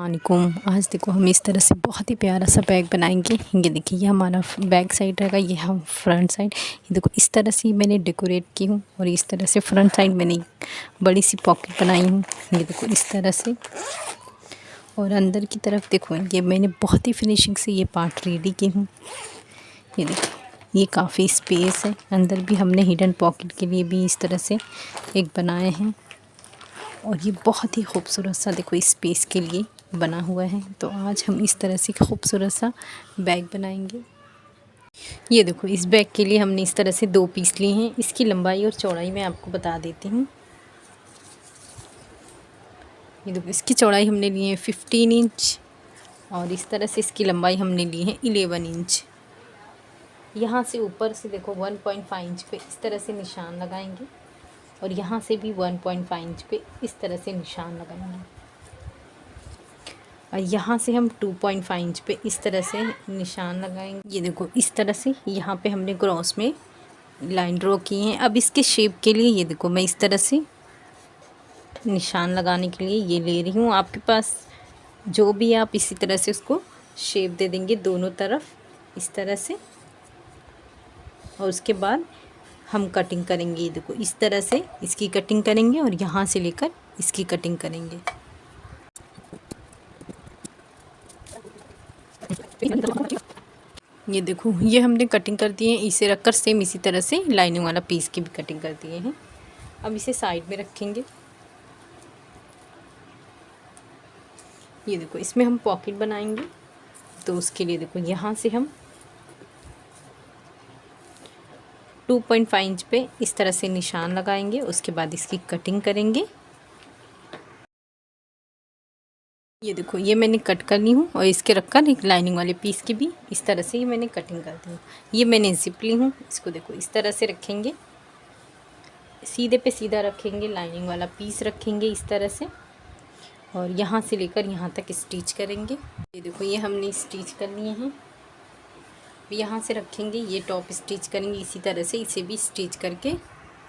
वालेकुम। आज देखो हम इस तरह से बहुत ही प्यारा सा बैग बनाएंगे। ये देखिए, ये हमारा बैक साइड रहेगा, ये हम फ्रंट साइड। ये देखो इस तरह से मैंने डेकोरेट की हूँ और इस तरह से फ्रंट साइड मैंने बड़ी सी पॉकेट बनाई हूँ। ये देखो इस तरह से, और अंदर की तरफ देखो ये मैंने बहुत ही फिनिशिंग से ये पार्ट रेडी की हूँ। ये देखो ये काफ़ी स्पेस है, अंदर भी हमने हिडन पॉकेट के लिए भी इस तरह से एक बनाए हैं। और ये बहुत ही खूबसूरत सा देखो स्पेस के लिए बना हुआ है। तो आज हम इस तरह से खूबसूरत सा बैग बनाएंगे। ये देखो इस बैग के लिए हमने इस तरह से 2 पीस लिए हैं। इसकी लंबाई और चौड़ाई मैं आपको बता देती हूँ। ये देखो इसकी चौड़ाई हमने ली है 15 इंच और इस तरह से इसकी लंबाई हमने ली है 11 इंच। यहाँ से ऊपर से देखो 1.5 इंच पे इस तरह से निशान लगाएंगे और यहाँ से भी 1.5 इंच पे इस तरह से निशान लगाएंगे और यहाँ से हम 2.5 इंच पे इस तरह से निशान लगाएंगे। ये देखो इस तरह से यहाँ पे हमने क्रॉस में लाइन ड्रॉ की है। अब इसके शेप के लिए ये देखो मैं इस तरह से निशान लगाने के लिए ये ले रही हूँ। आपके पास जो भी आप इसी तरह से उसको शेप दे देंगे दोनों तरफ इस तरह से, और उसके बाद हम कटिंग करेंगे। ये देखो इस तरह से इसकी कटिंग करेंगे और यहाँ से लेकर इसकी कटिंग करेंगे। ये देखो ये हमने कटिंग कर दिए हैं। इसे रखकर सेम इसी तरह से लाइनिंग वाला पीस की भी कटिंग कर दिए हैं। अब इसे साइड में रखेंगे। ये देखो इसमें हम पॉकेट बनाएंगे, तो उसके लिए देखो यहाँ से हम 2.5 इंच पे इस तरह से निशान लगाएंगे। उसके बाद इसकी कटिंग करेंगे। ये देखो ये मैंने कट कर ली हूँ और इसके रखकर एक लाइनिंग वाले पीस की भी इस तरह से ये मैंने कटिंग कर दी हूँ। ये मैंने जिप ली हूँ। इसको देखो इस तरह से रखेंगे, सीधे पे सीधा रखेंगे, लाइनिंग वाला पीस रखेंगे इस तरह से और यहाँ से लेकर यहाँ तक स्टिच करेंगे। ये देखो ये हमने स्टिच कर लिए हैं। यहाँ से रखेंगे, ये टॉप स्टिच करेंगे इसी तरह से, इसे भी स्टिच करके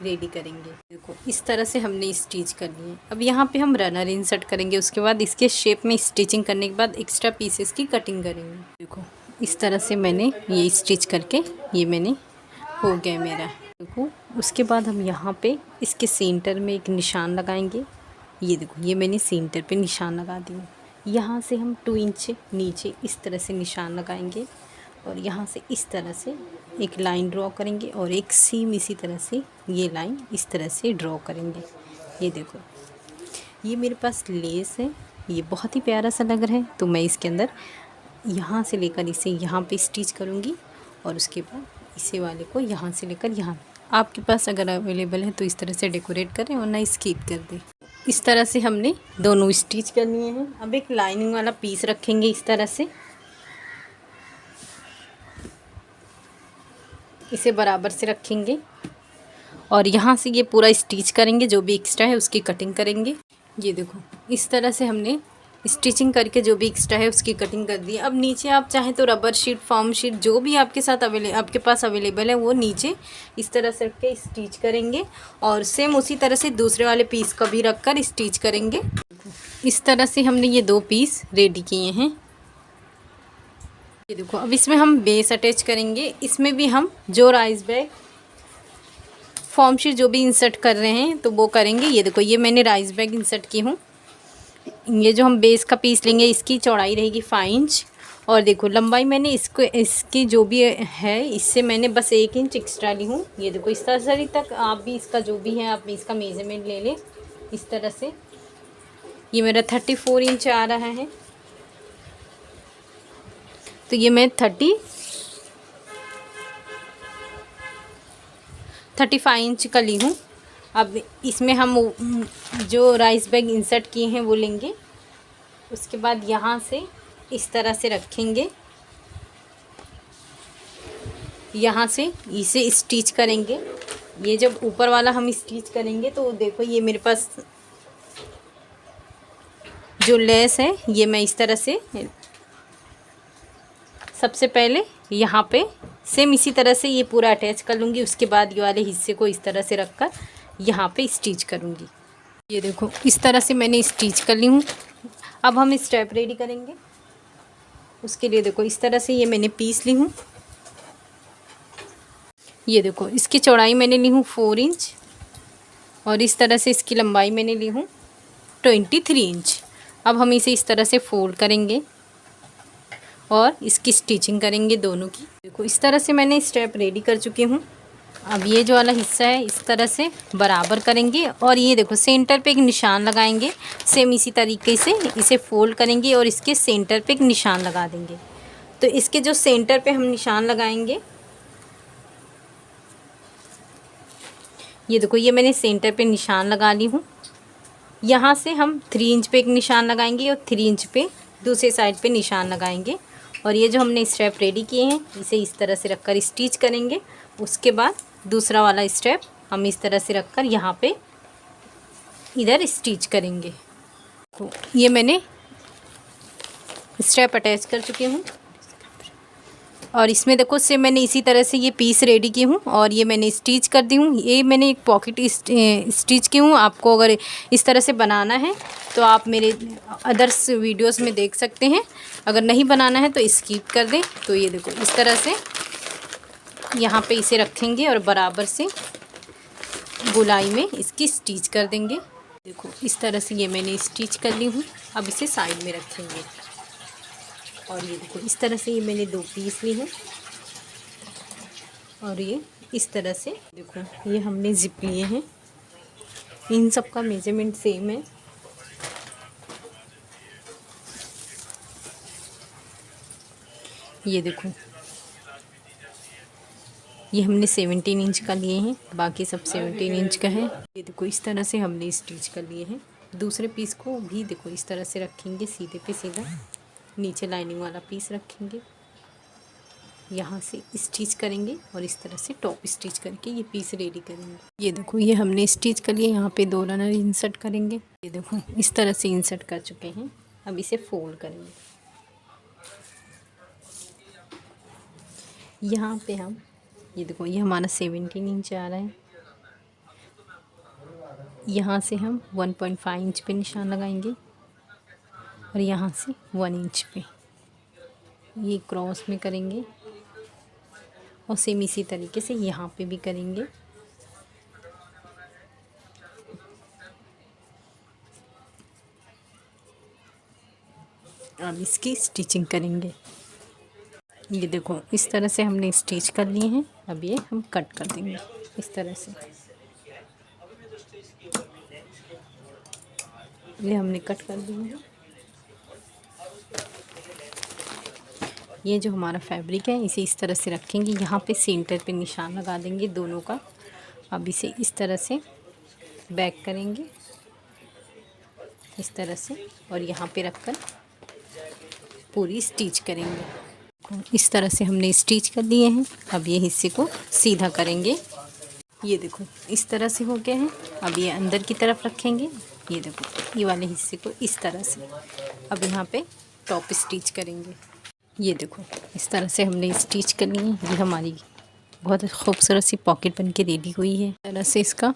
रेडी करेंगे। देखो इस तरह से हमने स्टिच कर लिए। अब यहाँ पे हम रनर इंसर्ट करेंगे। उसके बाद इसके शेप में स्टिचिंग करने के बाद एक्स्ट्रा पीसेस की कटिंग करेंगे। देखो इस तरह से मैंने ये स्टिच करके ये मैंने हो गया मेरा। देखो उसके बाद हम यहाँ पे इसके सेंटर में एक निशान लगाएंगे। ये देखो ये मैंने सेंटर पे निशान लगा दिया। यहाँ से हम 2 इंच नीचे इस तरह से निशान लगाएंगे और यहाँ से इस तरह से एक लाइन ड्रॉ करेंगे और एक सीम इसी तरह से ये लाइन इस तरह से ड्रॉ करेंगे। ये देखो ये मेरे पास लेस है, ये बहुत ही प्यारा सा लग रहा है। तो मैं इसके अंदर यहाँ से लेकर इसे यहाँ पे स्टिच करूँगी और उसके बाद इसे वाले को यहाँ से लेकर यहाँ। आपके पास अगर अवेलेबल है तो इस तरह से डेकोरेट करें और ना स्किप कर दें। इस तरह से हमने दोनों स्टिच कर लिए हैं। अब एक लाइनिंग वाला पीस रखेंगे इस तरह से, इसे बराबर से रखेंगे और यहाँ से ये पूरा स्टिच करेंगे। जो भी एक्स्ट्रा है उसकी कटिंग करेंगे। ये देखो इस तरह से हमने स्टिचिंग करके जो भी एक्स्ट्रा है उसकी कटिंग कर दी। अब नीचे आप चाहें तो रबर शीट, फॉर्म शीट, जो भी आपके पास अवेलेबल है वो नीचे इस तरह से रख के स्टिच करेंगे और सेम उसी तरह से दूसरे वाले पीस को भी रख कर स्टिच करेंगे। इस तरह से हमने ये 2 पीस रेडी किए हैं। ये देखो अब इसमें हम बेस अटैच करेंगे। इसमें भी हम जो राइस बैग, फॉर्म शीट जो भी इंसर्ट कर रहे हैं तो वो करेंगे। ये देखो ये मैंने राइस बैग इंसर्ट की हूँ। ये जो हम बेस का पीस लेंगे इसकी चौड़ाई रहेगी 5 इंच और देखो लंबाई मैंने इसकी जो भी है इससे मैंने बस 1 इंच एक्स्ट्रा ली हूँ। ये देखो इस तरह तक आप भी इसका जो भी है आप भी इसका मेजरमेंट ले लें इस तरह से। ये मेरा 34 इंच आ रहा है, तो ये मैं 35 इंच का ली हूँ। अब इसमें हम जो राइस बैग इंसर्ट किए हैं वो लेंगे। उसके बाद यहाँ से इस तरह से रखेंगे, यहाँ से इसे स्टिच करेंगे। ये जब ऊपर वाला हम स्टिच करेंगे तो देखो ये मेरे पास जो लेस है ये मैं इस तरह से सबसे पहले यहाँ पे सेम इसी तरह से ये पूरा अटैच कर लूँगी। उसके बाद ये वाले हिस्से को इस तरह से रखकर यहाँ पे स्टिच करूँगी। ये देखो इस तरह से मैंने स्टिच कर ली हूँ। अब हम स्ट्रैप रेडी करेंगे। उसके लिए देखो इस तरह से ये मैंने पीस ली हूँ। ये देखो इसकी चौड़ाई मैंने ली हूँ 4 इंच और इस तरह से इसकी लंबाई मैंने ली हूँ 23 इंच। अब हम इसे इस तरह से फोल्ड करेंगे और इसकी स्टिचिंग करेंगे दोनों की। देखो इस तरह से मैंने स्ट्रैप रेडी कर चुकी हूँ। अब ये जो वाला हिस्सा है इस तरह से बराबर करेंगे और ये देखो सेंटर पे एक निशान लगाएंगे। सेम इसी तरीके से इसे फोल्ड करेंगे और इसके सेंटर पे एक निशान लगा देंगे। तो इसके जो सेंटर पे हम निशान लगाएंगे, ये देखो ये मैंने सेंटर पे निशान लगा ली हूँ। यहाँ से हम 3 इंच पे एक निशान लगाएंगे और 3 इंच पे दूसरे साइड पे निशान लगाएंगे। और ये जो हमने स्ट्रैप रेडी किए हैं इसे इस तरह से रखकर स्टिच करेंगे। उसके बाद दूसरा वाला स्ट्रैप हम इस तरह से रखकर यहाँ पे इधर स्टिच करेंगे। तो ये मैंने स्ट्रैप अटैच कर चुकी हूँ और इसमें देखो से मैंने इसी तरह से ये पीस रेडी की हूँ और ये मैंने स्टिच कर दी हूँ। ये मैंने एक पॉकेट स्टिच की हूँ। आपको अगर इस तरह से बनाना है तो आप मेरे अदर्स वीडियोस में देख सकते हैं। अगर नहीं बनाना है तो स्किप कर दें। तो ये देखो इस तरह से यहाँ पे इसे रखेंगे और बराबर से गोलाई में इसकी स्टिच कर देंगे। देखो इस तरह से ये मैंने स्टिच कर ली हूँ। अब इसे साइड में रखेंगे और ये देखो इस तरह से ये मैंने 2 पीस ली हैं और ये इस तरह से देखो ये हमने जिप लिए हैं। इन सब का मेजरमेंट सेम है। ये देखो ये हमने 17 इंच का लिए हैं, बाकी सब 17 इंच का है। ये देखो इस तरह से हमने स्टिच कर लिए हैं। दूसरे पीस को भी देखो इस तरह से रखेंगे, सीधे पे सीधा नीचे लाइनिंग वाला पीस रखेंगे, यहाँ से स्टिच करेंगे और इस तरह से टॉप स्टिच करके ये पीस रेडी करेंगे। ये देखो ये हमने स्टिच कर लिया। यहाँ पे 2 रनर इंसर्ट करेंगे। ये देखो इस तरह से इंसर्ट कर चुके हैं। अब इसे फोल्ड करेंगे। यहाँ पे हम ये देखो ये हमारा 17 इंच आ रहा है। यहाँ से हम 1.5 इंच पे निशान लगाएंगे और यहाँ से 1 इंच पे ये क्रॉस में करेंगे और सेम इसी तरीके से यहाँ पे भी करेंगे। अब इसकी स्टिचिंग करेंगे। ये देखो इस तरह से हमने स्टिच कर लिए हैं। अब ये हम कट कर देंगे इस तरह से। ये हमने कट कर दिए हैं। ये जो हमारा फैब्रिक है इसे इस तरह से रखेंगे। यहाँ पे सेंटर पे निशान लगा देंगे दोनों का। अब इसे इस तरह से बैक करेंगे इस तरह से और यहाँ पे रखकर पूरी स्टिच करेंगे। इस तरह से हमने स्टिच कर लिए हैं। अब ये हिस्से को सीधा करेंगे। ये देखो इस तरह से हो गया है। अब ये अंदर की तरफ रखेंगे। ये देखो ये वाले हिस्से को इस तरह से अब यहाँ पे टॉप स्टिच करेंगे। ये देखो इस तरह से हमने स्टिच कर ली है। ये हमारी बहुत खूबसूरत सी पॉकेट बन के रेडी हुई है। इस तरह से इसका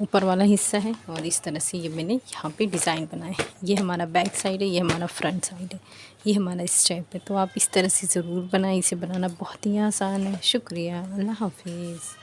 ऊपर वाला हिस्सा है और इस तरह से ये मैंने यहाँ पे डिज़ाइन बनाया है। ये हमारा बैक साइड है, ये हमारा फ्रंट साइड है, ये हमारा स्टेप है। तो आप इस तरह से ज़रूर बनाएं। इसे बनाना बहुत ही आसान है। शुक्रिया, अल्लाह हाफिज़।